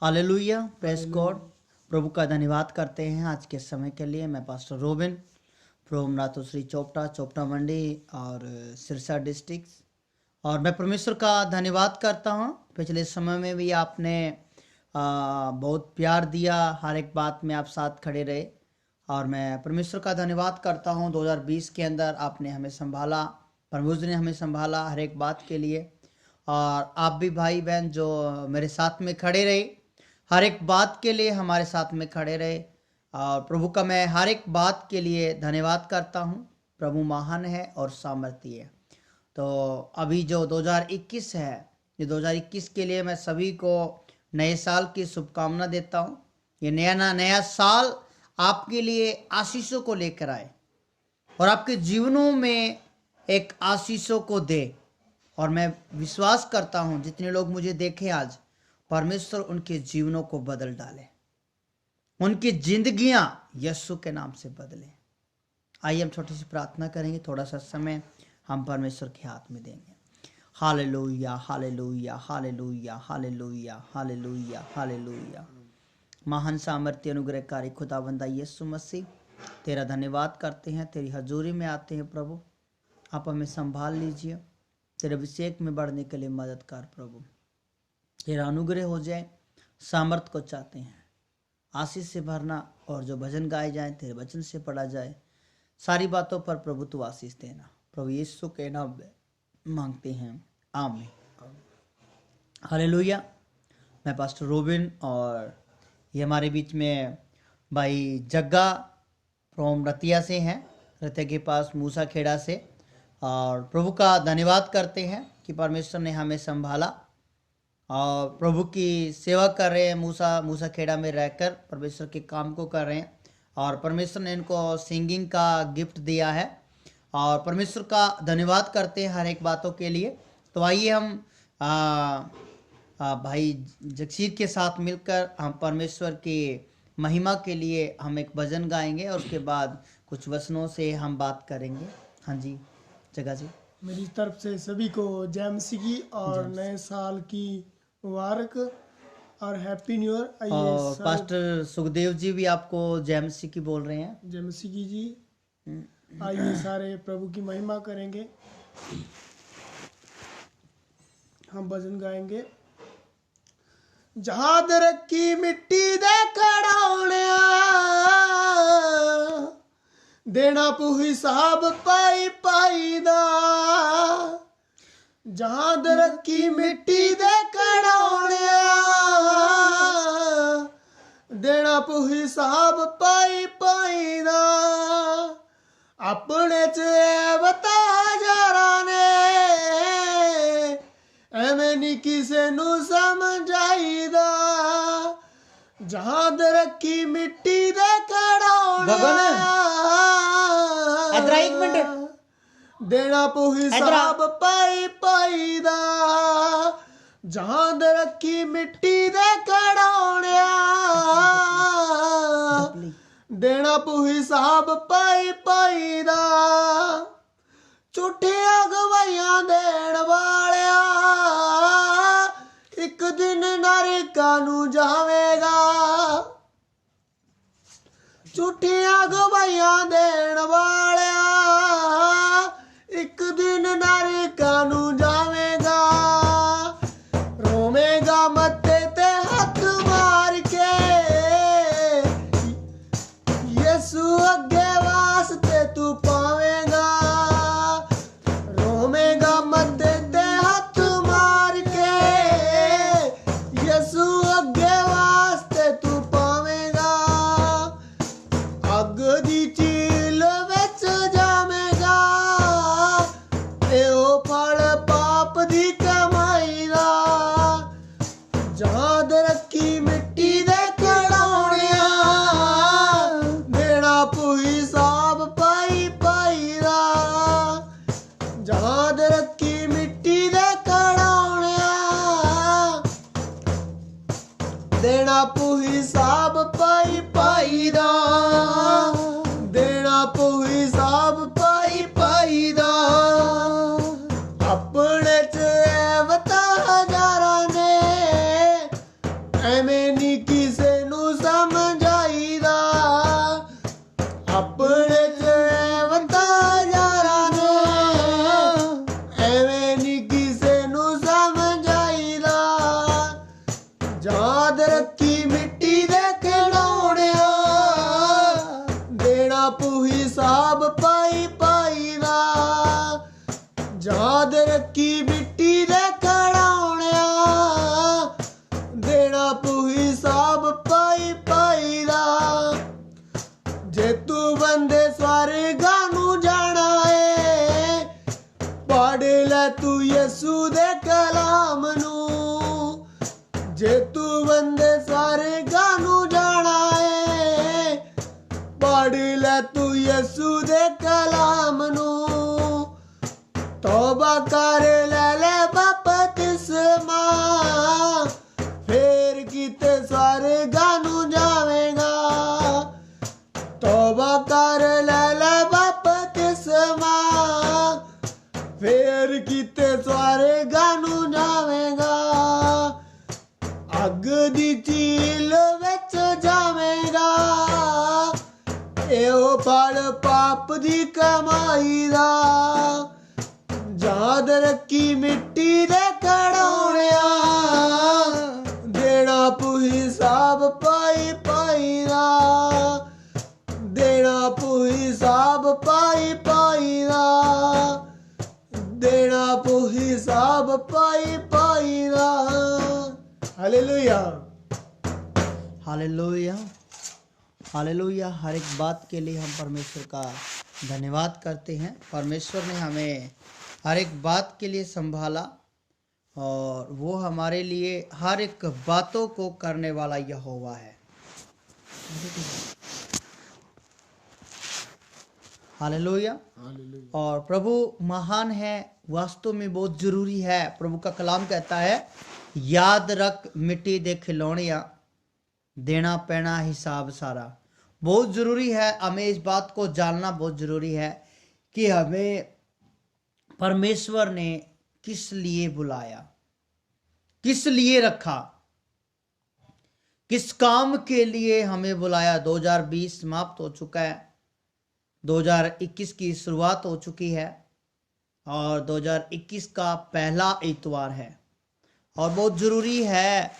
Hallelujah, press God. प्रभु का धन्यवाद करते हैं आज के समय के लिए। मैं पास्टर रोबिन फ्रॉम नाथोश्री चोपटा मंडी और सिरसा डिस्ट्रिक्ट, और मैं परमेश्वर का धन्यवाद करता हूं। पिछले समय में भी आपने बहुत प्यार दिया, हर एक बात में आप साथ खड़े रहे, और मैं परमेश्वर का धन्यवाद करता हूं। 2020 के अंदर आपने हमें संभाला, परमेश्वर ने हमें संभाला हर एक बात के लिए। और आप भी भाई बहन जो मेरे साथ में खड़े रहे, हर एक बात के लिए हमारे साथ में खड़े रहे, और प्रभु का मैं हर एक बात के लिए धन्यवाद करता हूं। प्रभु महान है और सामर्थ्य है। तो अभी जो 2021 है, ये 2021 के लिए मैं सभी को नए साल की शुभकामना देता हूं। ये नया साल आपके लिए आशीषों को लेकर आए और आपके जीवनों में एक आशीषों को दे। और मैं विश्वास करता हूं जितने लोग मुझे देखें आज, परमेश्वर उनके जीवनों को बदल डाले, उनकी जिंदगियां यीशु के नाम से बदले। आइए हम छोटी सी प्रार्थना करेंगे, थोड़ा सा समय हम परमेश्वर के हाथ में देंगे। Hallelujah, hallelujah, hallelujah, hallelujah, hallelujah, hallelujah. महान सामर्थ्य अनुग्रहकारी खुदावंदा यीशु मसीह, तेरा धन्यवाद करते हैं, तेरी हजूरी में आते हैं। प्रभु आप हमें संभाल लीजिए, तेरे अभिषेक में बढ़ने के लिए मदद कर। प्रभु तेरा अनुग्रह हो जाए, सामर्थ को चाहते हैं, आशीष से भरना, और जो भजन गाए जाए तेरे वचन से पढ़ा जाए, सारी बातों पर प्रभु तू आशीष देना। प्रभु यीशु के नाम में मांगते हैं, आमीन। हालेलुया। मैं पास्टर रोबिन, और ये हमारे बीच में भाई जग्गा फ्रॉम रतिया से हैं, रतिया के पास मूसा खेड़ा से। और प्रभु का धन्यवाद करते हैं कि परमेश्वर ने हमें संभाला और प्रभु की सेवा कर रहे हैं। मूसा खेड़ा में रहकर परमेश्वर के काम को कर रहे हैं, और परमेश्वर ने इनको सिंगिंग का गिफ्ट दिया है, और परमेश्वर का धन्यवाद करते हैं हर एक बातों के लिए। तो आइए हम भाई जगसीर के साथ मिलकर हम परमेश्वर की महिमा के लिए हम एक भजन गाएंगे, और उसके बाद कुछ वचनों से हम बात करेंगे। हाँ जी जगह जी। मेरी तरफ से सभी को जय मसीह की और नए साल की मुबारक और हैप्पी न्यू ईयर। और पास्टर सुखदेव जी भी आपको जय मसीह की बोल रहे हैं। जय मसीह की जी। आइए सारे प्रभु की महिमा करेंगे, हम भजन गाएंगे। जहां दरकी मिट्टी दे खड़ाउणिया, देना पू हिसाब पाई पाई दा। जहां दरकी मिट्टी दे खड़ाउणिया, देना पू हिसाब पाई पाई दा। अपने च बता जरा ने, एवें नी किसे नू समझाईदा। जहां दरकी मिट्टी दे खड़ाउणिया, एक मिनट, देना पू हिसाब पाई पाई दा। जहां दरकी मिट्टी दे खड़ाउणिया, देना पू हिसाब पाई पाई दा। झूठियां गवाहियां देण वालिया, एक दिन नरका नू जावेगा। झूठियां गवाहियां देण वालिया, एक दिन नरका नू जावेगा। रोवेगा मत्थे ते हथ मार के, यीशु अगे वास्ते तू पावेगा। रोवेगा मत्थे ते हथ मार के, यीशु अगे वास्ते तू पावेगा। अग दी चील विच जावेगा, एहो फल पाप दी कमाई दा। जहां दरकी मिट्टी दे खड़ाउणिया, देना पू हिसाब पाई पाई दा। जहां दरकी मिट्टी दे खड़ाउणिया, देना पू हिसाब पाई पाई दा। देना पू हिसाब पाई पाई दा। अपने च बता हजारा ने, ਐਵੇਂ ਨੀ ਕਿਸੇ ਨੂੰ ਸਮਝਾਈਦਾ ਆਪਣੇ ਚ ਵੰਦਾ ਯਾਰਾਂ ਨੇ ਐਵੇਂ ਨੀ ਕਿਸੇ ਨੂੰ ਸਮਝਾਈਦਾ ਯਾਦ ਰੱਖੀ ਮਿੱਟੀ ਦੇ ਖਿਡੌਣਿਆਂ ਦੇਣਾ ਪੂ ਹਿਸਾਬ ਪਾਈ ਪਾਈ ਦਾ ਯਾਦ ਰੱਖੀ ਮਿੱਟੀ ਦੇ ਖਿਡੌਣਿਆਂ ਦੇਣਾ ਪੂ ਹਿਸਾਬ ਪਾਈ ਪਾਈ ਦਾ ਜੇ ਤੂੰ ਬੰਦੇ ਸਵਰਗਾਂ ਨੂੰ ਜਾਣਾ ਏ ਪੜ੍ਹ ਲੈ ਤੂੰ ਯਿਸੂ ਦੇ ਕਲਾਮ ਨੂੰ ਜੇ ਤੂੰ ਬੰਦੇ ਸਵਰਗਾਂ ਨੂੰ ਜਾਣਾ ਏ ਪੜ੍ਹ ਲੈ ਤੂੰ ਯਿਸੂ ਦੇ ਕਲਾਮ ਨੂੰ ਤੌਬਾ ਕਰ ਲੈ ਬਪਤਿਸਮਾ ਫੇਰ ਕਿਤੇ ਸਵਰਗਾਂ ਨੂੰ ਜਾਵੇਂਗਾ ਤੌਬਾ ਕਰ ਲੈ ਬਪਤਿਸਮਾ ਫੇਰ ਕਿਤੇ ਸਵਰਗਾਂ ਨੂੰ ਜਾਵੇਂਗਾ ਅੱਗ ਦੀ ਝੀਲ ਵਿੱਚ ਜਾਵੇਂਗਾ ਇਹੋ ਫਲ ਪਾਪ ਦੀ ਕਮਾਈ ਦਾ ਯਾਦ ਰੱਖੀ ਮਿੱਟੀ ਦੇ ਖਿਡੌਣਿਆਂ ਦੇਣਾ ਪੂ ਹਿਸਾਬ ਪਾਈ ਪਾਈ ਦਾ ਦੇਣਾ ਪੂ ਹਿਸਾਬ ਪਾਈ ਪਾਈ ਦਾ ਦੇਣਾ ਪੂ ਹਿਸਾਬ ਪਾਈ ਪਾਈ ਦਾ हालेलुया हालेलुया हालेलुया। हर एक बात के लिए हम परमेश्वर का धन्यवाद करते हैं। परमेश्वर ने हमें हर एक बात के लिए संभाला और वो हमारे लिए हर एक बातों को करने वाला यहोवा है। हालेलुया। और प्रभु महान है, वास्तव में बहुत जरूरी है। प्रभु का कलाम कहता है याद रख मिट्टी दे खिलौनियां देना पैना हिसाब सारा। बहुत ज़रूरी है, हमें इस बात को जानना बहुत ज़रूरी है कि हमें परमेश्वर ने किस लिए बुलाया, किस लिए रखा, किस काम के लिए हमें बुलाया। 2020 समाप्त हो चुका है, 2021 की शुरुआत हो चुकी है और 2021 का पहला इतवार है। और बहुत ज़रूरी है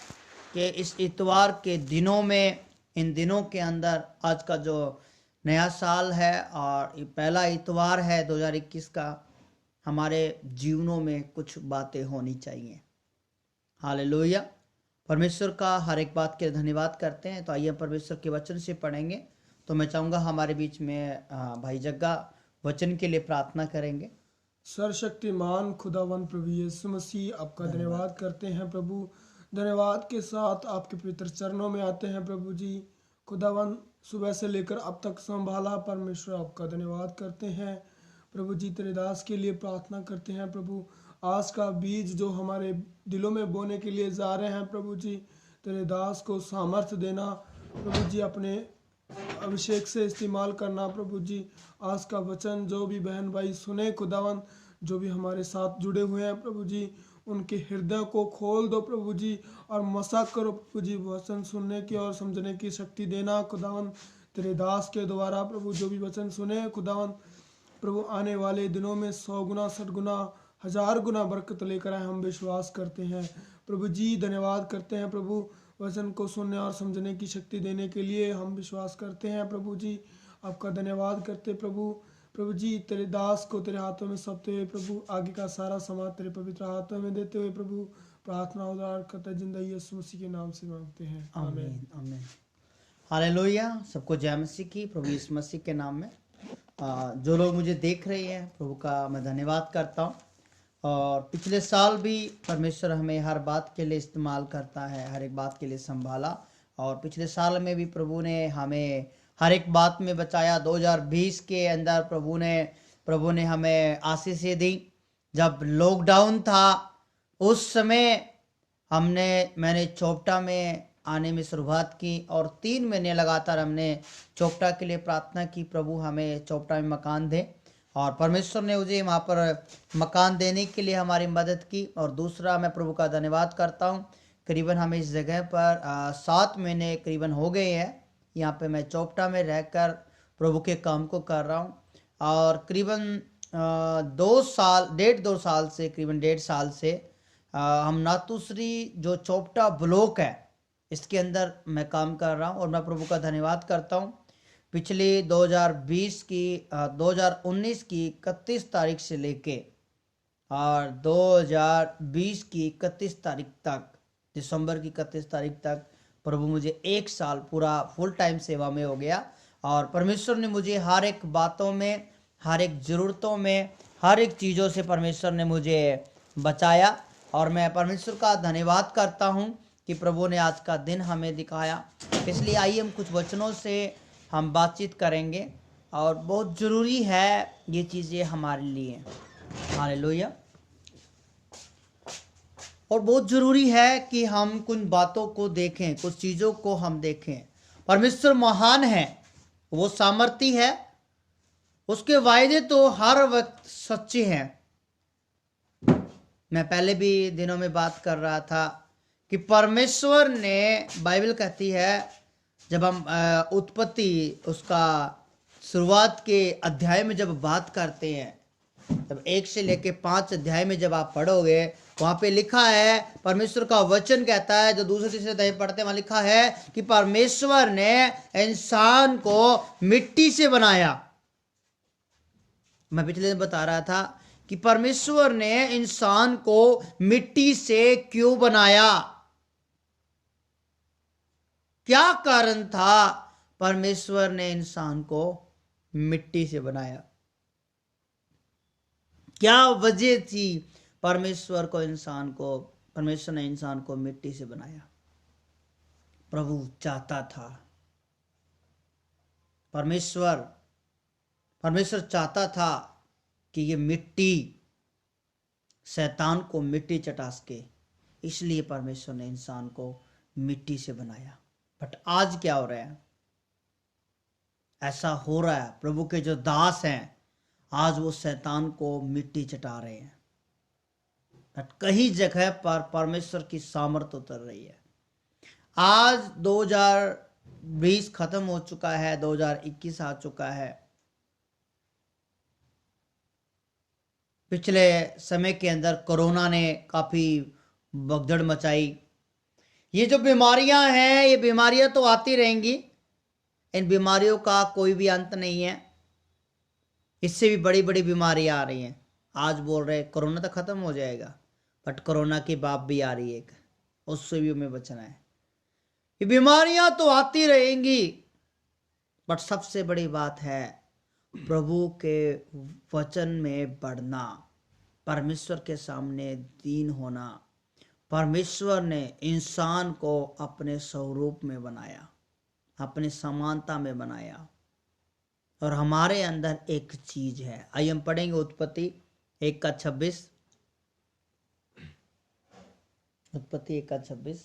कि इस इतवार के दिनों में, इन दिनों के अंदर, आज का जो नया साल है और ये पहला इतवार है 2021 का, हमारे जीवनों में कुछ बातें होनी चाहिए। हालेलुया। परमेश्वर का हर एक बात के धन्यवाद करते हैं। तो आइए परमेश्वर के वचन से पढ़ेंगे। तो मैं चाहूँगा हमारे बीच में भाई जग्गा वचन के लिए प्रार्थना करेंगे। सर्वशक्तिमान खुदावन प्रभु यीशु मसीह आपका धन्यवाद करते हैं प्रभु। धन्यवाद के साथ आपके पवित्र चरणों में आते हैं प्रभु जी। खुदावन सुबह से लेकर अब तक संभाला, परमेश्वर आपका धन्यवाद करते हैं प्रभु जी। तेरे दास के लिए प्रार्थना करते हैं प्रभु। आज का बीज जो हमारे दिलों में बोने के लिए जा रहे हैं प्रभु जी, तेरे दास को सामर्थ्य देना प्रभु जी, अपने अभिषेक से इस्तेमाल करना प्रभु जी। आज का वचन जो भी बहन भाई सुने खुदावन, जो भी हमारे साथ जुड़े हुए हैं प्रभु जी, उनके हृदय को खोल दो प्रभु जी और मसाक करो प्रभु जी। वचन सुनने की और समझने की शक्ति देना खुदावन तेरे दास के द्वारा प्रभु। जो भी वचन सुने खुदावन प्रभु, आने वाले दिनों में 100 गुना 60 गुना 1000 गुना बरकत लेकर आए, हम विश्वास करते हैं प्रभु जी। धन्यवाद करते हैं प्रभु, वचन को सुनने और समझने की शक्ति देने के लिए हम विश्वास करते हैं प्रभु जी। आपका धन्यवाद करते प्रभु। प्रभु जी तेरे दास को तेरे हाथों में सौंपते हुए प्रभु, आगे का सारा समाज तेरे पवित्र हाथों में देते हुए प्रभु, प्रार्थना उद्धार करता जिंदा यीशु मसीह के नाम से मांगते हैं, आमीन आमीन। हालेलुया। सबको जय मसीह की। प्रभु यीशु मसीह के नाम में जो लोग मुझे देख रहे हैं, प्रभु का मैं धन्यवाद करता हूँ। और पिछले साल भी परमेश्वर हमें हर बात के लिए इस्तेमाल करता है, हर एक बात के लिए संभाला। और पिछले साल में भी प्रभु ने हमें हर एक बात में बचाया। 2020 के अंदर प्रभु ने हमें आशीषें दी। जब लॉकडाउन था उस समय मैंने चोपटा में आने में शुरुआत की और 3 महीने लगातार हमने चोपटा के लिए प्रार्थना की, प्रभु हमें चोपटा में मकान दे। और परमेश्वर ने मुझे वहाँ पर मकान देने के लिए हमारी मदद की। और दूसरा, मैं प्रभु का धन्यवाद करता हूँ करीबन हमें इस जगह पर 7 महीने करीबन हो गए हैं। यहाँ पे मैं चोपटा में रहकर प्रभु के काम को कर रहा हूँ और करीबन 2 साल से करीबन 1.5 साल से हम नातुश्री जो चोपटा ब्लॉक है इसके अंदर मैं काम कर रहा हूँ और मैं प्रभु का धन्यवाद करता हूँ। पिछली 2019 की 31 तारीख से लेके और 2020 की 31 तारीख तक, दिसंबर की 31 तारीख तक प्रभु मुझे 1 साल पूरा फुल टाइम सेवा में हो गया और परमेश्वर ने मुझे हर एक बातों में, हर एक ज़रूरतों में, हर एक चीज़ों से परमेश्वर ने मुझे बचाया और मैं परमेश्वर का धन्यवाद करता हूँ कि प्रभु ने आज का दिन हमें दिखाया। इसलिए आइए हम कुछ वचनों से हम बातचीत करेंगे और बहुत ज़रूरी है ये चीज़ें हमारे लिए। हालेलुया। और बहुत ज़रूरी है कि हम कुछ बातों को देखें, कुछ चीज़ों को हम देखें। परमेश्वर महान है, वो सामर्थी है, उसके वायदे तो हर वक्त सच्चे हैं। मैं पहले भी दिनों में बात कर रहा था कि परमेश्वर ने, बाइबल कहती है जब हम उत्पत्ति उसका शुरुआत के अध्याय में जब बात करते हैं, तब 1 से लेके 5 अध्याय में जब आप पढ़ोगे वहां पे लिखा है, परमेश्वर का वचन कहता है, जो दूसरे तीसरे अध्याय पढ़ते हैं वहां लिखा है कि परमेश्वर ने इंसान को मिट्टी से बनाया। मैं पिछले दिन बता रहा था कि परमेश्वर ने इंसान को मिट्टी से क्यों बनाया, क्या कारण था परमेश्वर ने इंसान को मिट्टी से बनाया, क्या वजह थी परमेश्वर ने इंसान को मिट्टी से बनाया। प्रभु चाहता था, परमेश्वर चाहता था कि ये मिट्टी शैतान को मिट्टी चटा सके, इसलिए परमेश्वर ने इंसान को मिट्टी से बनाया। बट आज क्या हो रहा है, ऐसा हो रहा है प्रभु के जो दास हैं आज वो शैतान को मिट्टी चटा रहे हैं। बट कई जगह पर परमेश्वर की सामर्थ उतर रही है। आज 2020 खत्म हो चुका है, 2021 आ चुका है। पिछले समय के अंदर कोरोना ने काफी भगदड़ मचाई। ये जो बीमारियां हैं, ये बीमारियां तो आती रहेंगी, इन बीमारियों का कोई भी अंत नहीं है। इससे भी बड़ी बड़ी बीमारियां आ रही हैं। आज बोल रहे कोरोना तो खत्म हो जाएगा, बट कोरोना की बाप भी आ रही है एक, उससे भी हमें बचना है। ये बीमारियां तो आती रहेंगी, बट सबसे बड़ी बात है प्रभु के वचन में बढ़ना, परमेश्वर के सामने दीन होना। परमेश्वर ने इंसान को अपने स्वरूप में बनाया, अपने समानता में बनाया और हमारे अंदर एक चीज है। आइए हम पढ़ेंगे उत्पत्ति 1:26। उत्पत्ति 1:26।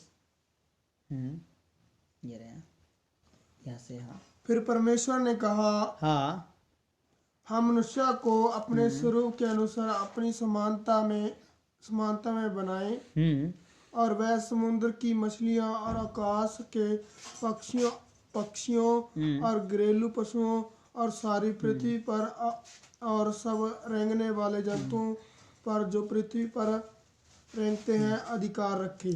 ये रहे यहाँ से। हाँ, फिर परमेश्वर ने कहा, हाँ, हम मनुष्य को अपने स्वरूप के अनुसार अपनी समानता में बनाएं और वह समुद्र की मछलियां और आकाश के पक्षियों और घरेलू पशुओं और सारी पृथ्वी पर और सब रेंगने वाले जंतुओं पर जो पृथ्वी पर रेंगते हैं अधिकार रखे।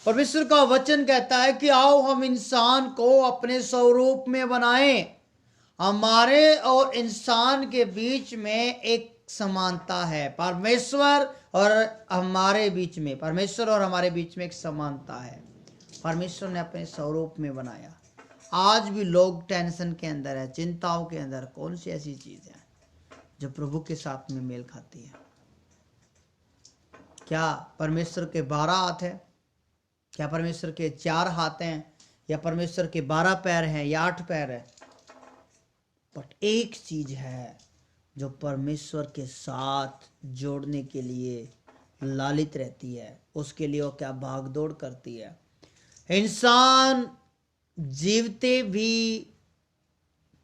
परमेश्वर का वचन कहता है कि आओ हम इंसान को अपने स्वरूप में बनाएं। हमारे और इंसान के बीच में एक समानता है, परमेश्वर और हमारे बीच में एक समानता है। परमेश्वर ने अपने स्वरूप में बनाया। आज भी लोग टेंशन के अंदर है, चिंताओं के अंदर। कौन सी ऐसी चीज है जो प्रभु के साथ में मेल खाती है? क्या परमेश्वर के 12 हाथ है? क्या परमेश्वर के 4 हाथ हैं? या परमेश्वर के 12 पैर हैं या 8 पैर है? बट एक चीज है जो परमेश्वर के साथ जोड़ने के लिए लालित रहती है, उसके लिए वो क्या भागदौड़ करती है। इंसान जीवते भी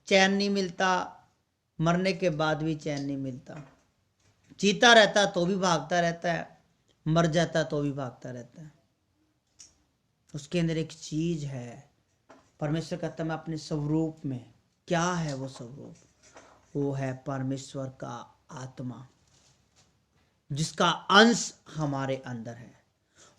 चैन नहीं मिलता, मरने के बाद भी चैन नहीं मिलता। जीता रहता तो भी भागता रहता है, मर जाता तो भी भागता रहता है। उसके अंदर एक चीज है। परमेश्वर कहता है मैं अपने स्वरूप में, क्या है वो स्वरूप? वो है परमेश्वर का आत्मा, जिसका अंश हमारे अंदर है।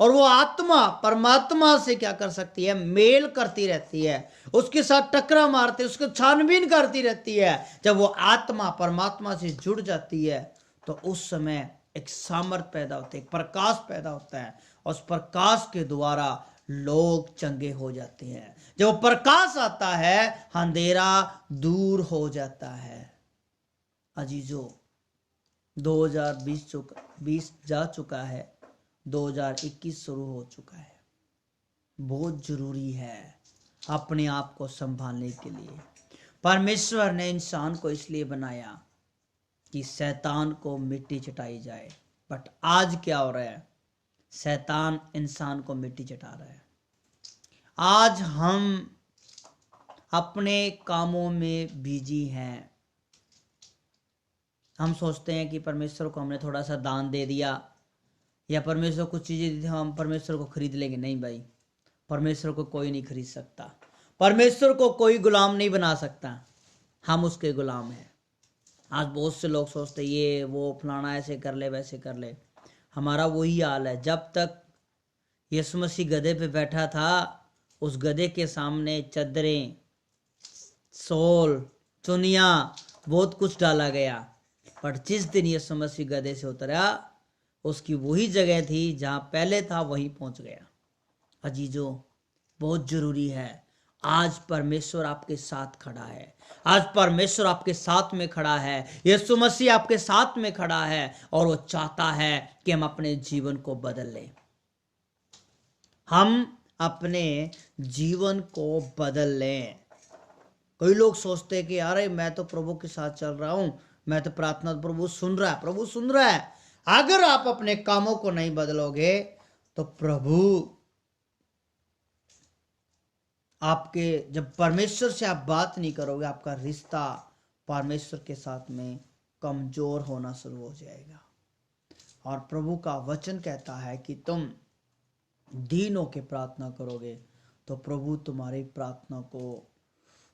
और वो आत्मा परमात्मा से क्या कर सकती है? मेल करती रहती है, उसके साथ टकरा मारती है, उसको छानबीन करती रहती है। जब वो आत्मा परमात्मा से जुड़ जाती है तो उस समय एक सामर्थ पैदा होती है, एक प्रकाश पैदा होता है, और उस प्रकाश के द्वारा लोग चंगे हो जाते हैं। जब वो प्रकाश आता है अंधेरा दूर हो जाता है। अजीजों, 2020 जा चुका है, 2021 शुरू हो चुका है। बहुत जरूरी है अपने आप को संभालने के लिए। परमेश्वर ने इंसान को इसलिए बनाया कि शैतान को मिट्टी चटाई जाए, बट आज क्या हो रहा है? शैतान इंसान को मिट्टी चटा रहा है। आज हम अपने कामों में बिजी हैं। हम सोचते हैं कि परमेश्वर को हमने थोड़ा सा दान दे दिया, या परमेश्वर कुछ चीजें दी थी, हम परमेश्वर को खरीद लेंगे। नहीं भाई, परमेश्वर को कोई नहीं खरीद सकता, परमेश्वर को कोई गुलाम नहीं बना सकता, हम उसके गुलाम हैं। आज बहुत से लोग सोचते ये वो फलाना ऐसे कर ले वैसे कर ले। हमारा वही हाल है। जब तक यीशु मसीह गधे पे बैठा था, उस गधे के सामने चद्दरें, सोल, चुनिया, बहुत कुछ डाला गया। पर जिस दिन यीशु मसीह गधे से उतरा, उसकी वही जगह थी जहां पहले था, वहीं पहुंच गया। अजीजों, बहुत जरूरी है। आज परमेश्वर आपके साथ खड़ा है, आज परमेश्वर आपके साथ में खड़ा है, यीशु मसीह आपके साथ में खड़ा है, और वो चाहता है कि हम अपने जीवन को बदल लें। हम अपने जीवन को बदल लें। कई लोग सोचते हैं कि अरे मैं तो प्रभु के साथ चल रहा हूं, मैं तो प्रार्थना, प्रभु सुन रहा है, प्रभु सुन रहा है। अगर आप अपने कामों को नहीं बदलोगे तो प्रभु आपके, जब परमेश्वर से आप बात नहीं करोगे, आपका रिश्ता परमेश्वर के साथ में कमजोर होना शुरू हो जाएगा। और प्रभु का वचन कहता है कि तुम दीनों के प्रार्थना करोगे तो प्रभु तुम्हारी प्रार्थना को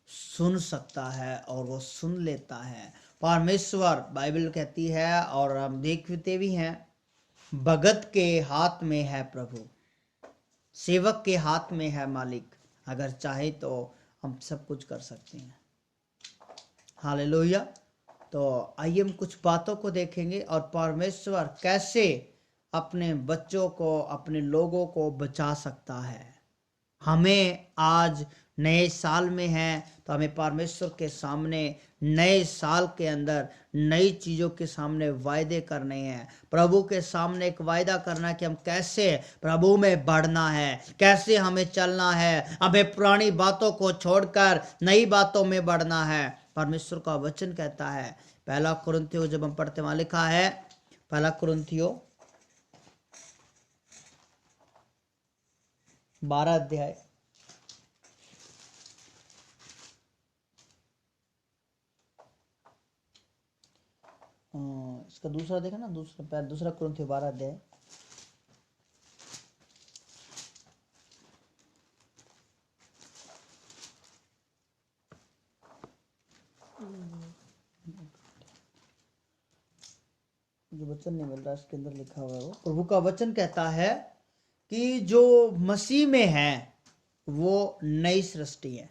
सुन सकता है, और वो सुन लेता है। परमेश्वर, बाइबल कहती है और हम देखते भी हैं, भगत के हाथ में है प्रभु, सेवक के हाथ में है मालिक। अगर चाहे तो हम सब कुछ कर सकते हैं। हालेलुया। तो आइए हम कुछ बातों को देखेंगे, और परमेश्वर कैसे अपने बच्चों को, अपने लोगों को बचा सकता है। हमें आज नए साल में है, तो हमें परमेश्वर के सामने नए साल के अंदर नई चीज़ों के सामने वायदे करने हैं। प्रभु के सामने एक वायदा करना कि हम कैसे प्रभु में बढ़ना है, कैसे हमें चलना है, हमें पुरानी बातों को छोड़कर नई बातों में बढ़ना है। परमेश्वर का वचन कहता है, पहला कुरिन्थियों, जब हम पढ़ते वहां लिखा है, पहला कुरिन्थियों 12 अध्याय, इसका दूसरा देखा ना, दूसरा कुरिन्थियों 12 अध्याय, जो वचन नहीं मिल रहा, इसके अंदर लिखा हुआ है। वो प्रभु का वचन कहता है कि जो मसीह में है वो नई सृष्टि है।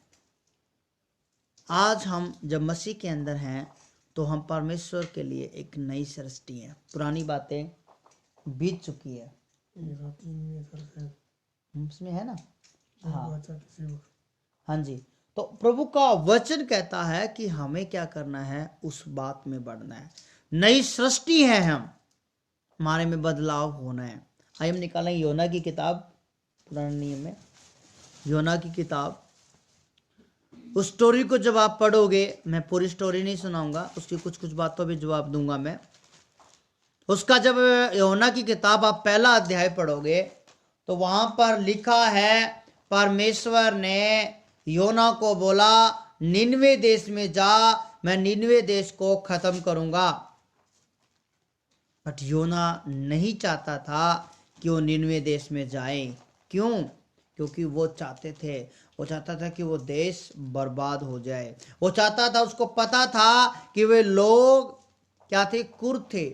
आज हम जब मसीह के अंदर हैं तो हम परमेश्वर के लिए एक नई सृष्टि है। पुरानी बातें बीत चुकी है। इसमें है ना, हाँ जी। तो प्रभु का वचन कहता है कि हमें क्या करना है, उस बात में बढ़ना है। नई सृष्टि है हम, हमारे में बदलाव होना है। आइए हम निकालेंगे योना की किताब, पुराने नियम में योना की किताब। उस स्टोरी को जब आप पढ़ोगे, मैं पूरी स्टोरी नहीं सुनाऊंगा, उसकी कुछ कुछ बातों पे जवाब दूंगा मैं। उसका जब योना की किताब आप पहला अध्याय पढ़ोगे तो वहां पर लिखा है, परमेश्वर ने योना को बोला, निनवे देश में जा, मैं निनवे देश को खत्म करूंगा। बट योना नहीं चाहता था कि वो निनवे देश में जाए। क्यों? क्योंकि वो चाहते थे, वो चाहता था कि वो देश बर्बाद हो जाए। वो चाहता था, उसको पता था कि वे लोग क्या थे, कुर थे।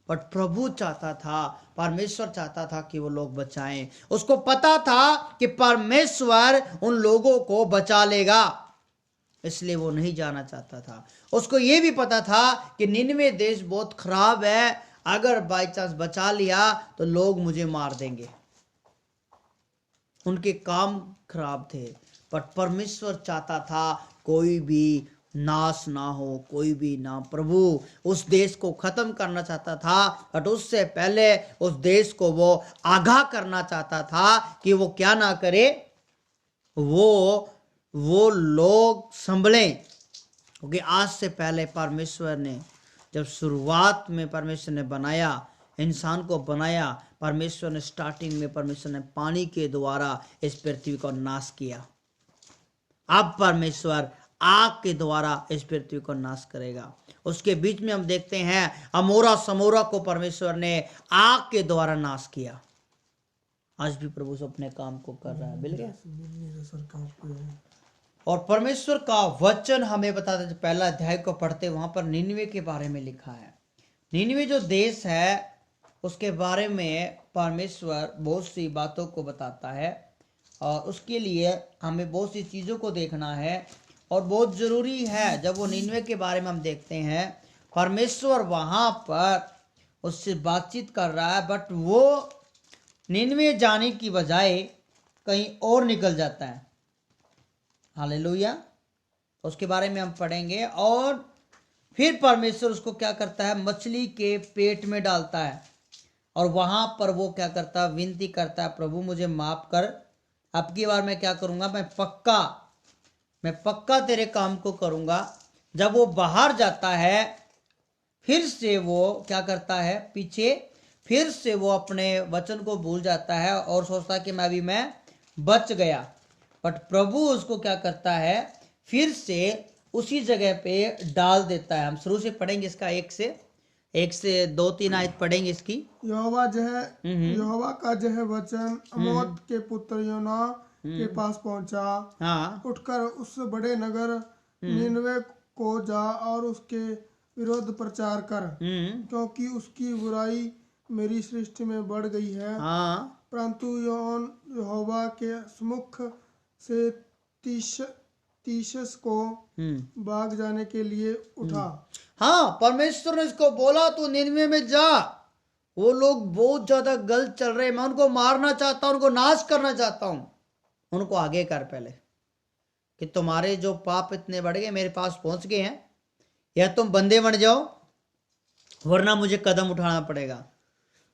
बट प्रभु चाहता था, परमेश्वर चाहता था कि वो लोग बचाएं। उसको पता था कि परमेश्वर उन लोगों को बचा लेगा, इसलिए वो नहीं जाना चाहता था। उसको ये भी पता था कि निनवे देश बहुत खराब है, अगर बाई चांस बचा लिया तो लोग मुझे मार देंगे। उनके काम खराब थे, पर परमेश्वर चाहता था कोई भी नाश ना हो, कोई भी ना। प्रभु उस देश को खत्म करना चाहता था, बट उससे पहले उस देश को वो आगाह करना चाहता था कि वो क्या ना करे, वो लोग संभलें। क्योंकि आज से पहले परमेश्वर ने, जब शुरुआत में परमेश्वर ने बनाया, इंसान को बनाया, परमेश्वर ने स्टार्टिंग में परमेश्वर ने पानी के द्वारा इस पृथ्वी को नाश किया। अब परमेश्वर आग के द्वारा इस पृथ्वी को नाश करेगा। उसके बीच में हम देखते हैं अमोरा समोरा को परमेश्वर ने आग के द्वारा नाश किया। आज भी प्रभु से अपने काम को कर रहा है। मिल गया। और परमेश्वर का वचन हमें बताता है, पहला अध्याय को पढ़ते वहां पर निनवे के बारे में लिखा है। निनवे जो देश है उसके बारे में परमेश्वर बहुत सी बातों को बताता है, और उसके लिए हमें बहुत सी चीज़ों को देखना है, और बहुत ज़रूरी है। जब वो निनवे के बारे में हम देखते हैं, परमेश्वर वहाँ पर उससे बातचीत कर रहा है, बट वो निनवे जाने की बजाय कहीं और निकल जाता है। हालेलुया। उसके बारे में हम पढ़ेंगे। और फिर परमेश्वर उसको क्या करता है, मछली के पेट में डालता है, और वहां पर वो क्या करता है, विनती करता है, प्रभु मुझे माफ कर, अब की बार मैं क्या करूंगा, मैं पक्का तेरे काम को करूंगा। जब वो बाहर जाता है, फिर से वो क्या करता है, पीछे फिर से वो अपने वचन को भूल जाता है और सोचता है कि मैं बच गया। बट प्रभु उसको क्या करता है, फिर से उसी जगह पे डाल देता है। हम शुरू से पढ़ेंगे इसका, एक से 2-3 आयत पढ़ेंगे इसकी। यहोवा का जह वचन अमोत के पुत्र योना के पास पहुंचा। हाँ। उठकर उस बड़े नगर निनवे को जा और उसके विरुद्ध प्रचार कर, क्योंकि उसकी बुराई मेरी सृष्टि में बढ़ गई है। हाँ। परंतु यहोवा के सम्मुख से तीशस को भाग जाने के लिए उठा। हाँ, परमेश्वर ने इसको बोला तू निनवे में जा, वो लोग बहुत ज्यादा गलत चल रहे हैं, मैं उनको मारना चाहता हूं, उनको नाश करना चाहता हूं। उनको आगे कर पहले, कि तुम्हारे जो पाप इतने बढ़ गए, मेरे पास पहुंच गए हैं, या तुम बंदे बन जाओ वरना मुझे कदम उठाना पड़ेगा।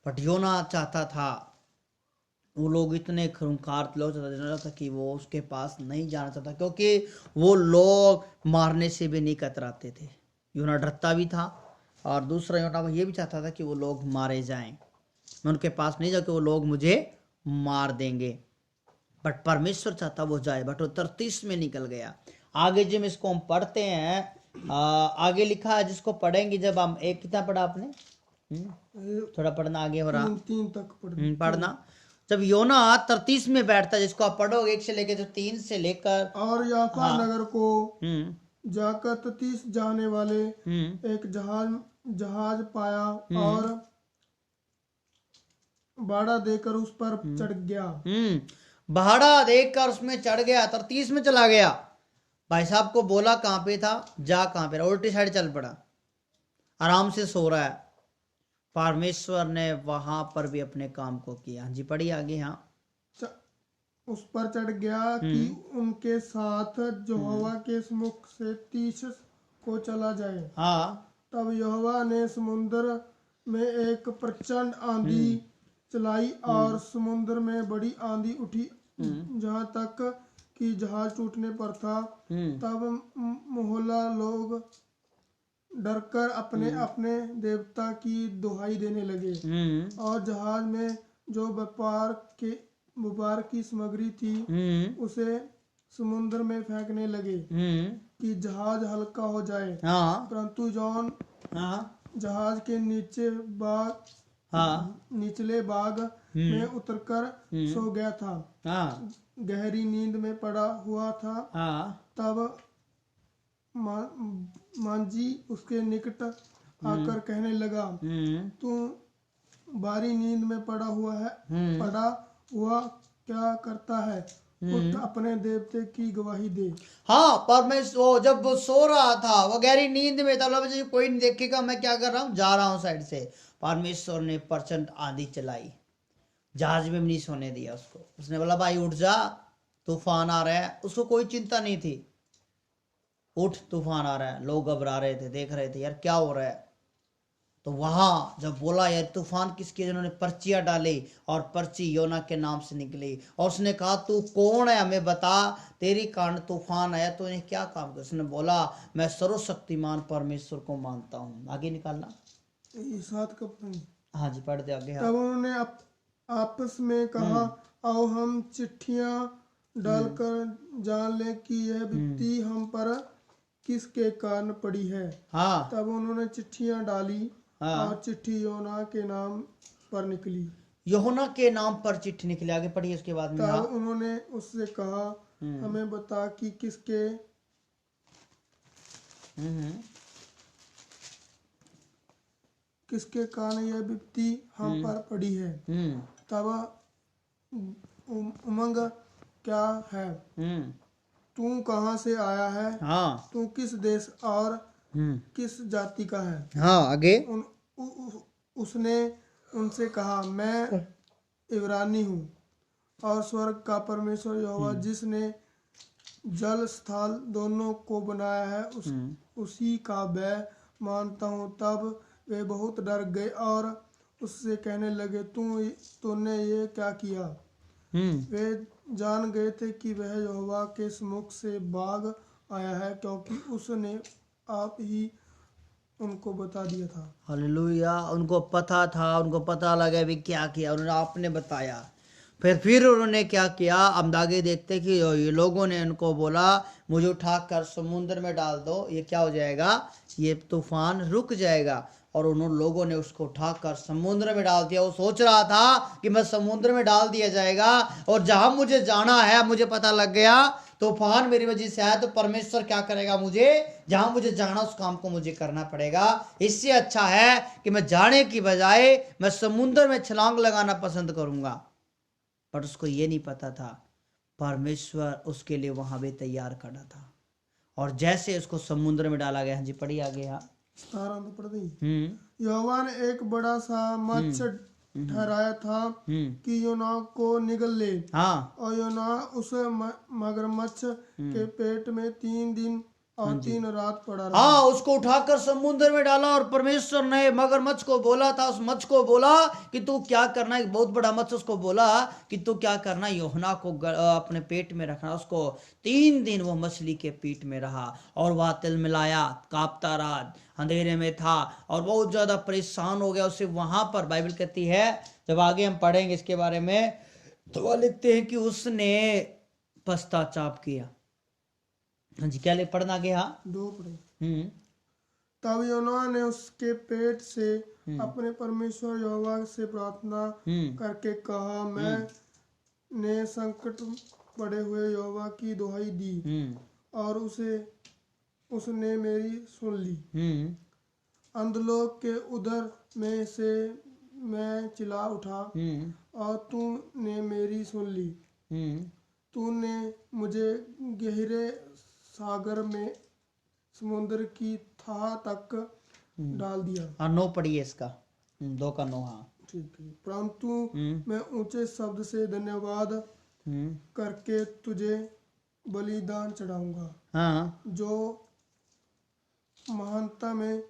बट योना चाहता था, वो लोग इतने खूंखार लोग चाहता कि वो उसके पास नहीं जाना चाहता, क्योंकि वो लोग मारने से भी नहीं कतराते थे। योना डरता भी था, और दूसरा योना ये भी चाहता था कि वो लोग मारे जाएं, मैं उनके पास नहीं जाऊँ कि वो लोग मुझे मार देंगे। बट परमेश्वर चाहता वो जाए, बट वो 33 में निकल गया। आगे जब इसको हम पढ़ते हैं, आगे लिखा है, जिसको पढ़ेंगे जब हम, एक कितना पढ़ा आपने, थोड़ा पढ़ना आगे हो रहा, 3 तक पढ़ना। जब योना 33 में बैठता है, जिसको आप पढ़ोगे 1 से लेकर जो 3 से लेकर, और याफा नगर को जाकर 33 जाने वाले एक जहाज पाया, और भाड़ा देकर उस पर चढ़ गया। भाड़ा देकर उसमें चढ़ गया, 33 में चला गया। भाई साहब को बोला कहाँ पे था, जा कहाँ पे, उल्टी साइड चल पड़ा, आराम से सो रहा है। परमेश्वर ने वहां पर भी अपने काम को किया। जी पढ़िए आगे। हाँ, उस पर चढ़ गया कि उनके साथ यहोवा के मुख से तीस को चला जाए। हाँ। तब यहोवा ने समुद्र में एक प्रचंड आंधी चलाई, और समुद्र में बड़ी आंधी उठी, जहाँ तक कि जहाज टूटने पर था। तब मोहल्ला लोग डरकर अपने अपने देवता की दुहाई देने लगे, और जहाज में जो व्यापार की सामग्री थी उसे समुद्र में फेंकने लगे कि जहाज हल्का हो जाए। परंतु जॉन जहाज के नीचे हाँ निचले भाग में उतरकर सो गया था। हाँ गहरी नींद में पड़ा हुआ था। हाँ तब मांझी उसके निकट आकर कहने लगा, तू बारी नींद में पड़ा हुआ क्या करता है? उठ अपने देवते की गवाही दे। हाँ, पर मैं जब वो सो रहा था, वो गहरी नींद में था, मुझे कोई नहीं देखेगा, मैं क्या कर रहा हूँ, जा रहा हूँ साइड से। परमेश्वर ने प्रचंड आंधी चलाई, जहाज में भी नहीं सोने दिया उसको। उसने बोला भाई उठ जा, तूफान आ रहा है। उसको कोई चिंता नहीं थी, उठ तूफान आ रहा है। लोग घबरा रहे थे, देख रहे थे यार क्या हो रहा है। तो वहां जब बोला यार तूफान किसकी, जिन्होंने पर्चियां डाली और पर्ची योना के नाम से निकली, और उसने कहा तू कौन है, हमें बता, तेरी कारण तूफान आया, तूने क्या काम किया? उसने बोला मैं सर्वशक्तिमान परमेश्वर को मानता हूँ। आगे निकालना। ये 7 का पढ़ेंगे। हाँ जी, पढ़ दे आगे। हाँ तब उन्होंने आपस में कहा, आओ हम चिट्ठियां डालकर जान लें कि यह विपत्ति हम पर किसके कारण पड़ी है। हाँ तब उन्होंने चिट्ठियां डाली हाँ और चिट्ठी योना के नाम पर निकली। यूहन्ना के नाम पर चिट्ठी निकली। आगे पढ़िए उसके बाद में। तब हाँ उन्होंने उससे कहा, हमें बता कि किसके कारण यह विपत्ति हम पर पड़ी है। तब उमंग क्या है, तू कहाँ से आया है, हाँ तू किस देश और किस जाति का है? हाँ आगे। उसने उनसे कहा, मैं इब्रानी हूँ और स्वर्ग का परमेश्वर यहोवा जिसने जल स्थल दोनों को बनाया है उसी का मैं मानता हूँ। तब वे बहुत डर गए और उससे कहने लगे, तूने ये क्या किया? वे जान गए थे कि वह यहोवा के मुख से भाग आया है, क्योंकि उसने आप ही उनको बता दिया था। हालेलुया। उनको पता था, उनको पता लगा भी क्या किया, उन्होंने आपने बताया। फिर उन्होंने क्या किया, हम आगे देखते कि ये लोगों ने उनको बोला मुझे उठाकर समुद्र में डाल दो, ये क्या हो जाएगा, ये तूफान रुक जाएगा। और उन्होंने लोगों ने उसको उठाकर समुद्र में डाल दिया। वो सोच रहा था कि मैं समुद्र में डाल दिया जाएगा, और जहां मुझे जाना है मुझे पता लग गया तूफान मेरी वजह से आया, तो परमेश्वर क्या करेगा, मुझे जहां मुझे जाना उस काम को मुझे करना पड़ेगा। इससे अच्छा है कि मैं जाने की बजाय मैं समुद्र में छलांग लगाना पसंद करूंगा। पर उसको ये नहीं पता था परमेश्वर उसके लिए वहां भी तैयार खड़ा था। और जैसे उसको समुद्र में डाला गया। हाँ जी पढ़िए आगे। हाँ 17 तो पढ़ दी। यहोवा ने एक बड़ा सा मत्स्य ठहराया था कि योना को निगल ले। हाँ और योना उस मगरमच्छ के पेट में 3 दिन और 3 रात पड़ा रहा। हाँ, उसको उठाकर समुद्र में डाला, और परमेश्वर ने मगरमच्छ को बोला था, उस मच्छ को बोला कि तू क्या करना है, बहुत बड़ा मच्छ उसको बोला कि तू क्या करना, यूहन्ना को अपने पेट में रखना। उसको 3 दिन वो मछली के पेट में रहा, और वह तिलमिलाया, कांपता रहा, अंधेरे में था, और बहुत ज्यादा परेशान हो गया। उसे वहां पर बाइबल कहती है, जब आगे हम पढ़ेंगे इसके बारे में, तो वह लिखते हैं कि उसने पश्चाताप किया। हाँ जी क्या ले पढ़ना गया। 2 पढ़े। तब योना ने उसके पेट से अपने परमेश्वर यहोवा से प्रार्थना करके कहा, मैंने संकट पड़े हुए यहोवा की दुहाई दी और उसने मेरी सुन ली। अंधलोक के उदर में से मैं चिल्ला उठा और तूने मेरी सुन ली। तूने मुझे गहरे सागर में समुद्र की थाह तक डाल दिया। हाँ 9 पढ़िए इसका। 2 का 9। हाँ ठीक है। परंतु मैं ऊंचे शब्द से धन्यवाद करके तुझे बलिदान चढ़ाऊंगा। हाँ जो महानता में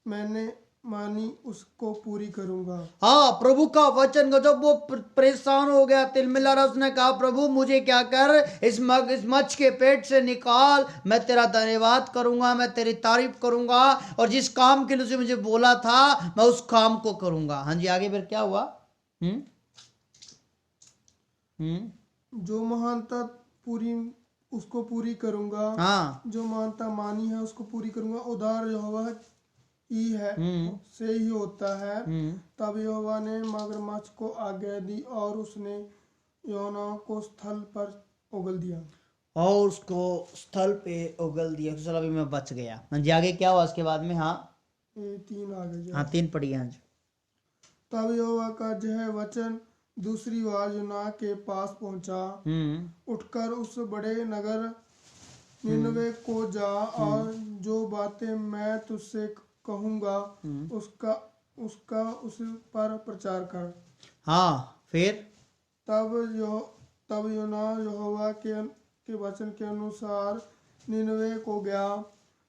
मैंने मानी उसको पूरी करूंगा। हाँ, प्रभु का वचन को जब वो परेशान हो गया, तिलमिला रहा, उसने कहा प्रभु मुझे क्या कर, इस मच्छ के पेट से निकाल, मैं तेरा धन्यवाद करूंगा, मैं तेरी तारीफ करूंगा, और जिस काम के लिए मुझे बोला था मैं उस काम को करूंगा। हाँ जी आगे फिर क्या हुआ। जो महानता उसको पूरी करूंगा। हाँ जो महानता मानी है उसको पूरी करूंगा। उदार यहोवा ही है से ही होता है। हम्म तब यहोवा ने मगरमच्छ को आज्ञा दी और उसने योना को स्थल पर उगल दिया। और उसको स्थल पे उगल दिया। तो चलो अभी मैं बच गया। हाँ जी, आगे क्या हुआ उसके बाद में? हाँ ये 3 आगे हाँ, जाए। 3 पढ़िए। हाँ जी। तब यहोवा का यह वचन दूसरी बार यूना के पास पहुंचा, उठकर उस बड़े नगर निनवे को जा और जो बातें मैं तुझसे कहूंगा उसका उसका उस पर प्रचार कर। हाँ, फिर? तब यूना यहोवा के वचन के अनुसार निनवे को गया।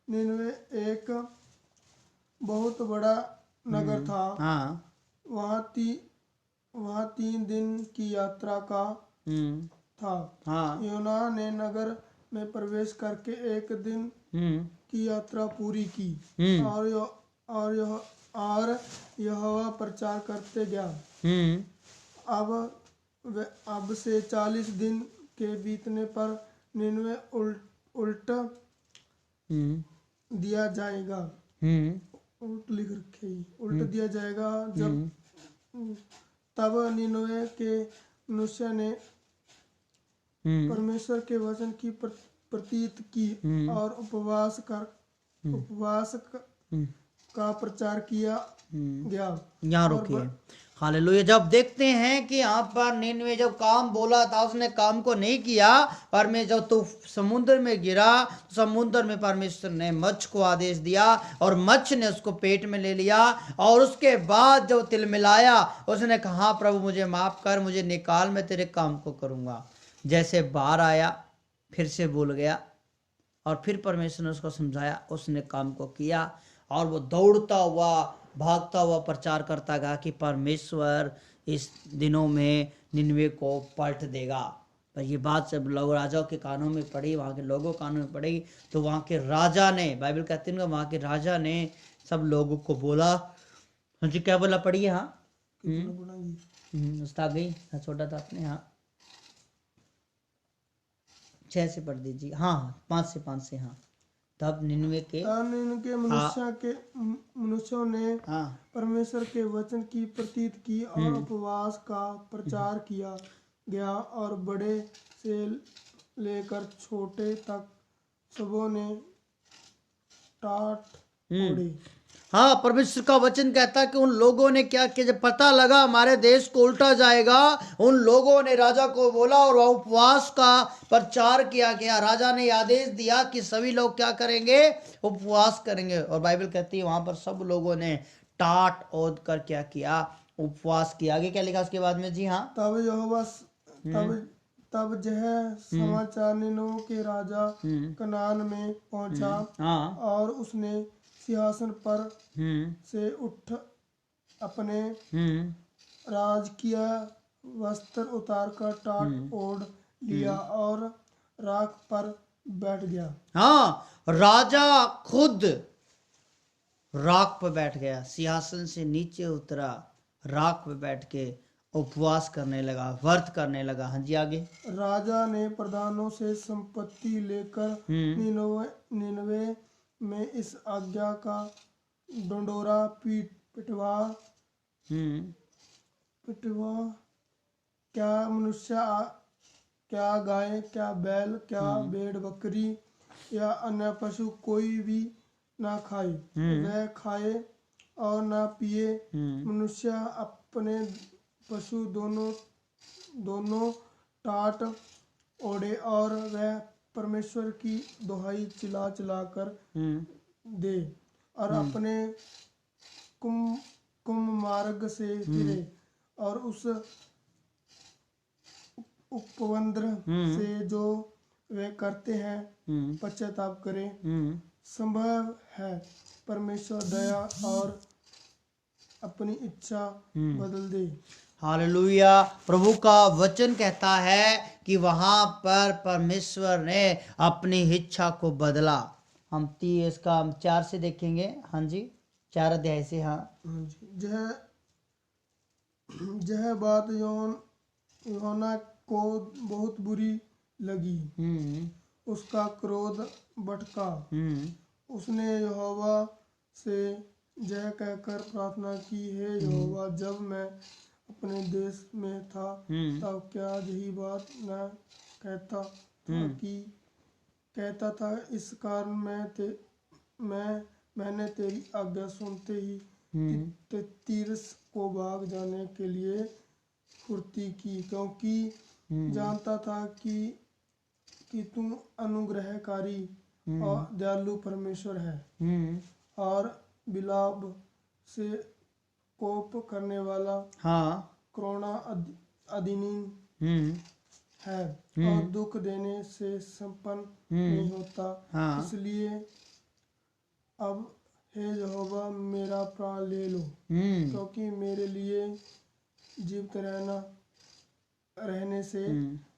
निनवे एक बहुत बड़ा नगर था। हाँ वहाँ 3 दिन की यात्रा का था। हाँ यूना ने नगर में प्रवेश करके 1 दिन की यात्रा पूरी की और यहोवा प्रचार करते गया। अब से 40 दिन के बीतने पर निनवे उल्ट दिया जाएगा। उल्ट दिया जाएगा। तब निनवे के मनुष्य ने परमेश्वर के वचन की प्रतीत की और उपवास का प्रचार किया गया। यहाँ रुकिए। हालेलुया। जब देखते हैं कि यहाँ पर निनवे जब काम बोला था उसने काम को नहीं किया, पर में जब तू समुद्र में गिरा, समुद्र में परमेश्वर ने मच्छ को आदेश दिया और मच्छ ने उसको पेट में ले लिया। और उसके बाद जब तिलमिलाया उसने कहा, प्रभु मुझे माफ कर, मुझे निकाल, मैं तेरे काम को करूँगा। जैसे बाहर आया फिर से भूल गया और फिर परमेश्वर ने उसको समझाया, उसने काम को किया और वो दौड़ता हुआ भागता हुआ प्रचार करता गया कि परमेश्वर इस दिनों में निनवे को पलट देगा। पर ये बात जब लोग राजाओं के कानों में पड़ी, वहाँ के लोगों के कानों में पड़ी, तो वहाँ के राजा ने, बाइबल कहते हैं वहाँ के राजा ने सब लोगों को बोला। हाँ जी, क्या बोला? पढ़िए। हाँ उस्ताद गई छोटा था आपने। हाँ 6 से पढ़ दीजिए। हाँ 5 से। हाँ तब निनवे के मनुष्यों ने परमेश्वर के वचन की प्रतीत की और उपवास का प्रचार किया गया और बड़े से लेकर छोटे तक सबों ने टाट ओढ़ी। हाँ, परमेश्वर का वचन कहता है कि उन लोगों ने क्या किया, जब पता लगा हमारे देश को उल्टा जाएगा, उन लोगों ने राजा को बोला और वह उपवास का प्रचार किया गया। राजा ने आदेश दिया कि सभी लोग क्या करेंगे? उपवास करेंगे। और बाइबल कहती है वहां पर सब लोगों ने टाट ओढ़ कर क्या किया? उपवास किया। आगे क्या लिखा उसके बाद में? जी हाँ। तब यह समाचार निनवे के राजा कनान में पहुंचा और उसने सिंहासन पर से उठ अपने राजकीय वस्त्र उतारकर टाट ओढ़ लिया और राख पर बैठ गया। हाँ, राजा खुद राख पर बैठ गया, सिंहासन से नीचे उतरा, राख पर बैठ के उपवास करने लगा, व्रत करने लगा। हाँ जी, आगे। राजा ने प्रधानों से संपत्ति लेकर निनवे में इस आज्ञा का डंडोरा पिटवा क्या मनुष्य, क्या गाय, क्या बैल, क्या भेड़ बकरी या अन्य पशु कोई भी ना खाए, वह खाए और ना पिए। मनुष्य अपने पशु दोनों टाट ओढ़े और वह परमेश्वर की दुहाई चिल्ला कर दे और अपने कुम मार्ग से फिरे और उस उपद्रव से जो वे करते हैं पश्चाताप करें। संभव है परमेश्वर दया और अपनी इच्छा बदल दे। हालेलुया। प्रभु का वचन कहता है कि वहां पर परमेश्वर ने अपनी इच्छा को बदला। हम 4 से देखेंगे। हाँ जी, 4 अध्याय से। हाँ यह बात यूहन्ना को बहुत बुरी लगी। उसका क्रोध भड़का। उसने यहोवा से जय कहकर प्रार्थना की, हे यहोवा, जब मैं अपने देश में था तब क्या यही बात न कहता था। इस कारण मैंने तेरी आज्ञा सुनते ही तीरस को भाग जाने के लिए फुर्ती की, क्योंकि जानता था कि तुम अनुग्रहकारी और दयालु परमेश्वर है और विलाप से कोप करने वाला करुणा अधीन है और दुख देने से संपन्न नहीं होता। इसलिए अब हे यहोवा मेरा प्राण ले लो, क्योंकि मेरे लिए जीवित रहने से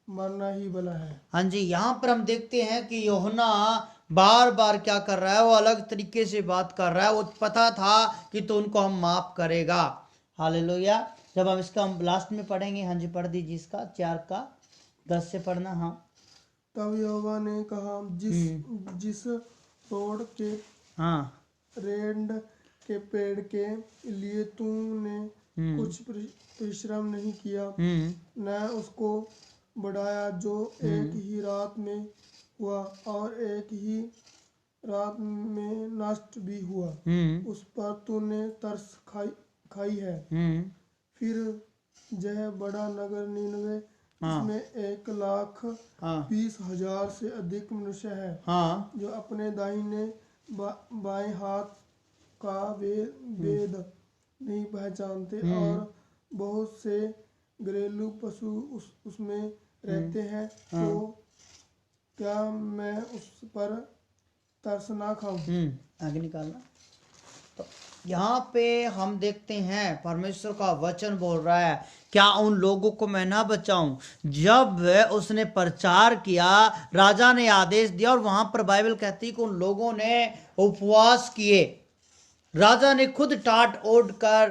मरना ही भला है। हाँ जी, यहाँ पर हम देखते हैं कि यूहन्ना बार बार क्या कर रहा है, वो अलग तरीके से बात कर रहा है। वो पता था कि तो उनको हम माफ करेगा। हालेलुया। जब हम इसका लास्ट में पढ़ेंगे, हाँ जी पढ़ दीजिए इसका 4:10 से पढ़ना। हाँ, तब यहोवा ने कहा, जिस रोड के रेंड के पेड़ के लिए तूने कुछ परिश्रम नहीं किया, न उसको बढ़ाया, जो एक ही रात में हुआ और एक ही रात में नष्ट भी हुआ, उस पर तूने तरस खाई है। फिर यह बड़ा नगर नीनवे, इसमें 1,20,000 से अधिक मनुष्य है, जो अपने दाहिने बाएं हाथ का भेद नहीं पहचानते, और बहुत से घरेलू पशु उसमें रहते हैं। तो क्या मैं उस पर तरस ना खाऊं? आगे निकालना। तो यहाँ पे हम देखते हैं परमेश्वर का वचन बोल रहा है, क्या उन लोगों को मैं ना बचाऊं? जब उसने प्रचार किया, राजा ने आदेश दिया, और वहां पर बाइबल कहती है कि उन लोगों ने उपवास किए। राजा ने खुद टाट ओढ़ कर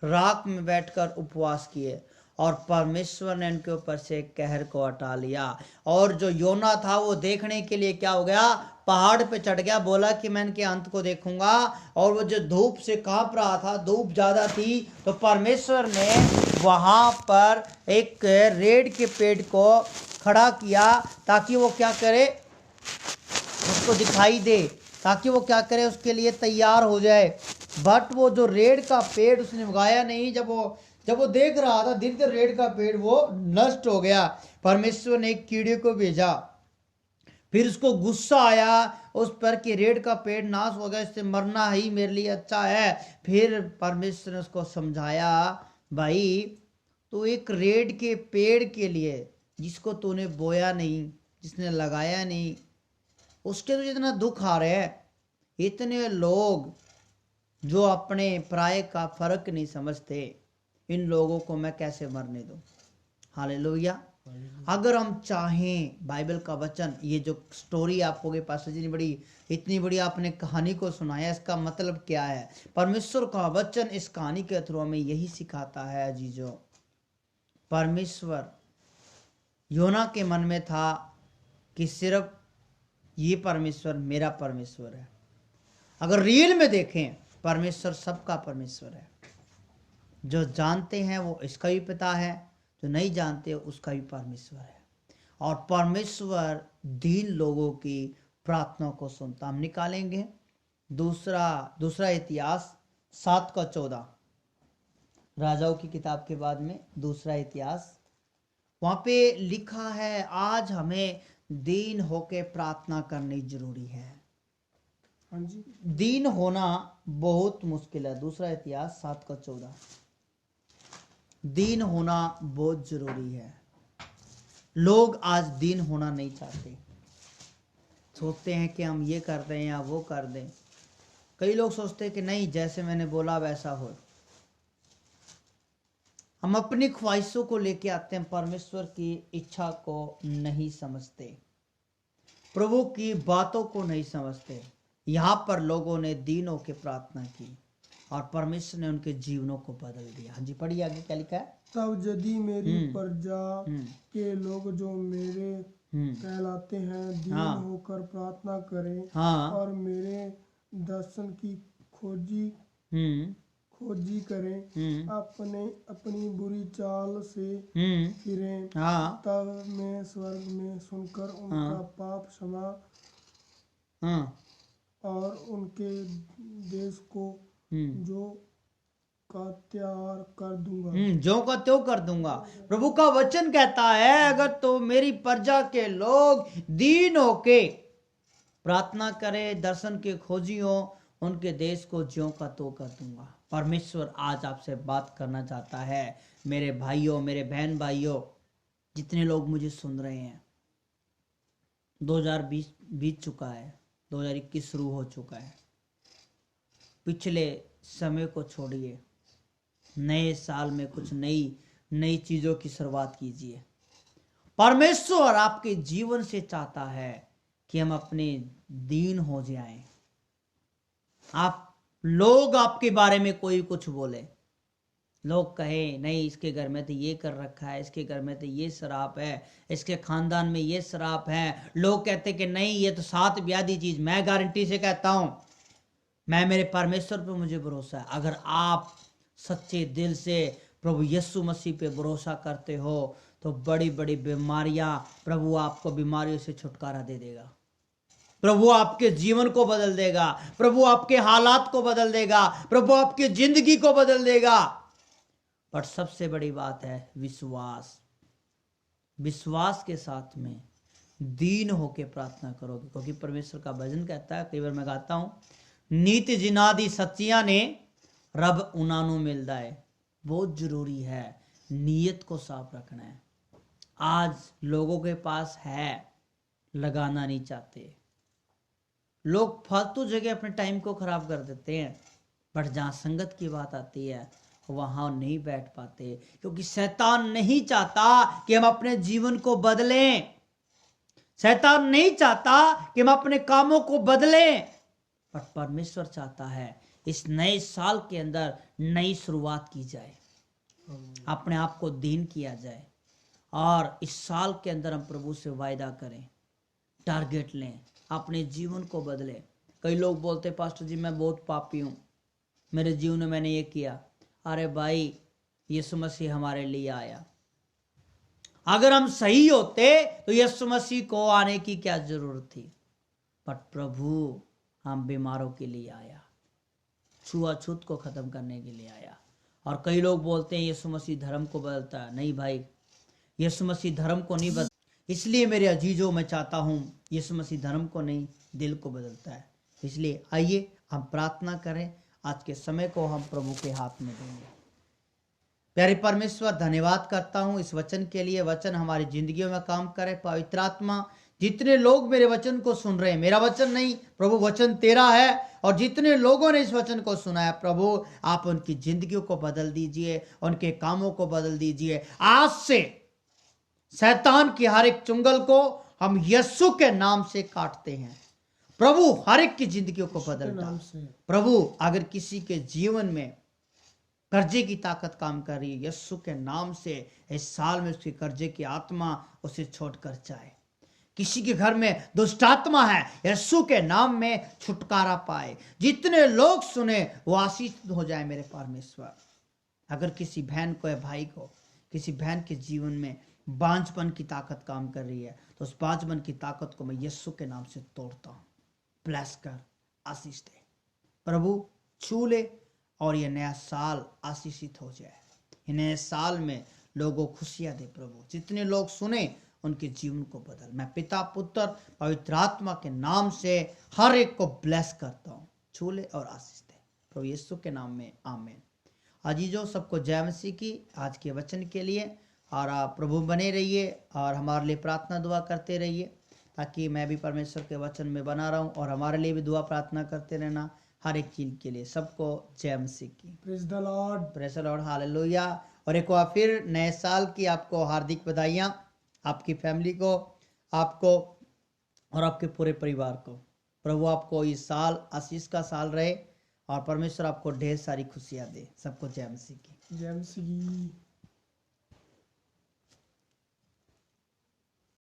राख में बैठकर उपवास किए, और परमेश्वर ने उनके ऊपर से कहर को हटा लिया। और जो योना था वो देखने के लिए क्या हो गया, पहाड़ पे चढ़ गया, बोला कि मैं इनके अंत को देखूंगा। और वो जो धूप से कांप रहा था, धूप ज्यादा थी, तो परमेश्वर ने वहां पर एक रेड़ के पेड़ को खड़ा किया ताकि वो क्या करे, उसको दिखाई दे, ताकि वो क्या करे, उसके लिए तैयार हो जाए। बट वो जो रेड़ का पेड़ उसने उगाया नहीं। जब वो देख रहा था, धीरे धीरे रेड़ का पेड़ वो नष्ट हो गया। परमेश्वर ने एक कीड़े को भेजा, फिर उसको गुस्सा आया उस पर कि रेड़ का पेड़ नाश हो गया, इससे मरना ही मेरे लिए अच्छा है। फिर परमेश्वर ने उसको समझाया, भाई तो एक रेड़ के पेड़ के लिए, जिसको तूने बोया नहीं, जिसने लगाया नहीं, उसके तो जितना दुख आ रहा है, इतने लोग जो अपने पराये का फर्क नहीं समझते, इन लोगों को मैं कैसे मरने दूं? हालेलुया। अगर हम चाहें, बाइबल का वचन, ये जो स्टोरी आपको के पास इतनी बड़ी आपने कहानी को सुनाया, इसका मतलब क्या है? परमेश्वर का वचन इस कहानी के थ्रू हमें यही सिखाता है अजीजों, परमेश्वर योना के मन में था कि सिर्फ ये परमेश्वर मेरा परमेश्वर है। अगर रियल में देखें, परमेश्वर सबका परमेश्वर है। जो जानते हैं वो इसका भी पिता है, जो नहीं जानते उसका भी परमेश्वर है। और परमेश्वर दीन लोगों की प्रार्थना को सुनता। हम निकालेंगे दूसरा इतिहास 7:14, राजाओं की किताब के बाद में दूसरा इतिहास। वहां पे लिखा है, आज हमें दीन होके प्रार्थना करनी जरूरी है। हाँ जी, दीन होना बहुत मुश्किल है। दूसरा इतिहास 7:14, दीन होना बहुत जरूरी है। लोग आज दीन होना नहीं चाहते, सोचते हैं कि हम ये कर दें या वो कर दें। कई लोग सोचते हैं कि नहीं, जैसे मैंने बोला वैसा हो। हम अपनी ख्वाहिशों को लेके आते हैं, परमेश्वर की इच्छा को नहीं समझते, प्रभु की बातों को नहीं समझते। यहाँ पर लोगों ने दीन होकर प्रार्थना की और परमेश्वर ने उनके जीवनों को बदल दिया। हाँ जी, पढ़िए आगे क्या लिखा है। तब यदि मेरी प्रजा के लोग जो मेरे कहलाते हैं दीन होकर प्रार्थना करें और मेरे दर्शन की खोजी खोजी करें, अपने अपनी बुरी चाल से फिरें, हाँ तब मैं स्वर्ग में सुनकर उनका पाप क्षमा और उनके देश को जो का त्यार कर दूंगा। जो का त्यों कर दूंगा। प्रभु का वचन कहता है अगर तो मेरी प्रजा के लोग दीन होके प्रार्थना करे, दर्शन के खोजी हो, उनके देश को ज्यों का त्यों कर दूंगा। परमेश्वर आज आपसे बात करना चाहता है। मेरे भाइयों, मेरे बहन भाइयों, जितने लोग मुझे सुन रहे हैं, 2020 बीत चुका है, 2021 शुरू हो चुका है। पिछले समय को छोड़िए, नए साल में कुछ नई चीजों की शुरुआत कीजिए। परमेश्वर आपके जीवन से चाहता है कि हम अपने दीन हो जाएं। आप लोग आपके बारे में कोई कुछ बोले, लोग कहे नहीं इसके घर में तो ये कर रखा है, इसके घर में तो ये शराब है, इसके खानदान में ये शराब है। लोग कहते कि नहीं ये तो सात ब्याधी चीज। मैं गारंटी से कहता हूं, मैं मेरे परमेश्वर पे मुझे भरोसा है, अगर आप सच्चे दिल से प्रभु यीशु मसीह पे भरोसा करते हो तो बड़ी बड़ी बीमारियां, प्रभु आपको बीमारियों से छुटकारा दे देगा। प्रभु आपके जीवन को बदल देगा, प्रभु आपके हालात को बदल देगा, प्रभु आपकी जिंदगी को बदल देगा। पर सबसे बड़ी बात है विश्वास। विश्वास के साथ में दीन होके प्रार्थना करोगे, क्योंकि परमेश्वर का भजन कहता है, कई बार मैं गाता हूं, नीति जिनादी सच्चियां ने रब उनानू मिलता है। बहुत जरूरी है, नीयत को साफ रखना है। आज लोगों के पास है, लगाना नहीं चाहते। लोग फालतू जगह अपने टाइम को खराब कर देते हैं, बट जहां संगत की बात आती है वहां नहीं बैठ पाते, क्योंकि शैतान नहीं चाहता कि हम अपने जीवन को बदलें। शैतान नहीं चाहता कि हम अपने कामों को बदलें, पर परमेश्वर चाहता है इस नए साल के अंदर नई शुरुआत की जाए, अपने आप को दीन किया जाए, और इस साल के अंदर हम प्रभु से वायदा करें, टारगेट लें, अपने जीवन को बदलें। कई लोग बोलते पास्टर जी मैं बहुत पापी हूं, मेरे जीवन में मैंने ये किया। अरे भाई, यीशु मसीह हमारे लिए आया। अगर हम सही होते तो यीशु मसीह को आने की क्या जरूरत थी। पर प्रभु हम बीमारों के लिए आया, छुआछूत को खत्म करने के लिए आया। और कई लोग बोलते हैं यीशु मसीह धर्म को बदलता है। नहीं भाई, यीशु मसीह धर्म को नहीं बदलता। इसलिए मेरे अजीजों, मैं चाहता हूं, यीशु मसीह धर्म को नहीं, दिल को बदलता है। इसलिए आइए हम प्रार्थना करें। आज के समय को हम प्रभु के हाथ में देंगे। प्यारे परमेश्वर, धन्यवाद करता हूं इस वचन के लिए। वचन हमारी जिंदगियों में काम करे। पवित्र आत्मा, जितने लोग मेरे वचन को सुन रहे हैं, मेरा वचन नहीं प्रभु, वचन तेरा है, और जितने लोगों ने इस वचन को सुना है प्रभु, आप उनकी जिंदगियों को बदल दीजिए, उनके कामों को बदल दीजिए। आज से शैतान की हर एक चुंगल को हम यीशु के नाम से काटते हैं। प्रभु हर एक की जिंदगियों को बदलता। प्रभु अगर किसी के जीवन में कर्जे की ताकत काम कर रही है, यीशु के नाम से इस साल में उसके कर्जे की आत्मा उसे छोड़कर जाए। किसी के घर में दुष्ट आत्मा है, यीशु के नाम में छुटकारा पाए। जितने लोग सुने वो आशीषित हो जाए मेरे परमेश्वर। अगर किसी बहन को या भाई को, किसी बहन के जीवन में बांझपन की ताकत काम कर रही है, तो उस बांझपन की ताकत को मैं यीशु के नाम से तोड़ता हूं। ब्लेस कर, आशीष दे प्रभु, छू ले, और ये नया साल आशीषित हो जाए। ये नए साल में लोगों को खुशियां दे प्रभु। जितने लोग सुने उनके जीवन को बदल। मैं पिता, पुत्र, पवित्र आत्मा के नाम से हर एक को ब्लेस करता हूँ। छू ले और आशीष दे प्रभु यीशु के नाम में, आमीन। अजीजों, सबको जय मसीह की आज के वचन के लिए। और आप प्रभु बने रहिए और हमारे लिए प्रार्थना दुआ करते रहिए, ताकि मैं भी परमेश्वर के वचन में बना रहूं, और हमारे लिए भी दुआ प्रार्थना करते रहना हर एक चीज के लिए। सबको जय मसीह की। Praise the Lord, praise the Lord, hallelujah. और एक बार फिर नए साल की आपको हार्दिक बधाइयाँ, आपकी फैमिली को, आपको और आपके पूरे परिवार को। प्रभु आपको इस साल आशीष का साल रहे, और परमेश्वर आपको ढेर सारी खुशियाँ दे। सबको जय मसीह की। जय मसीह।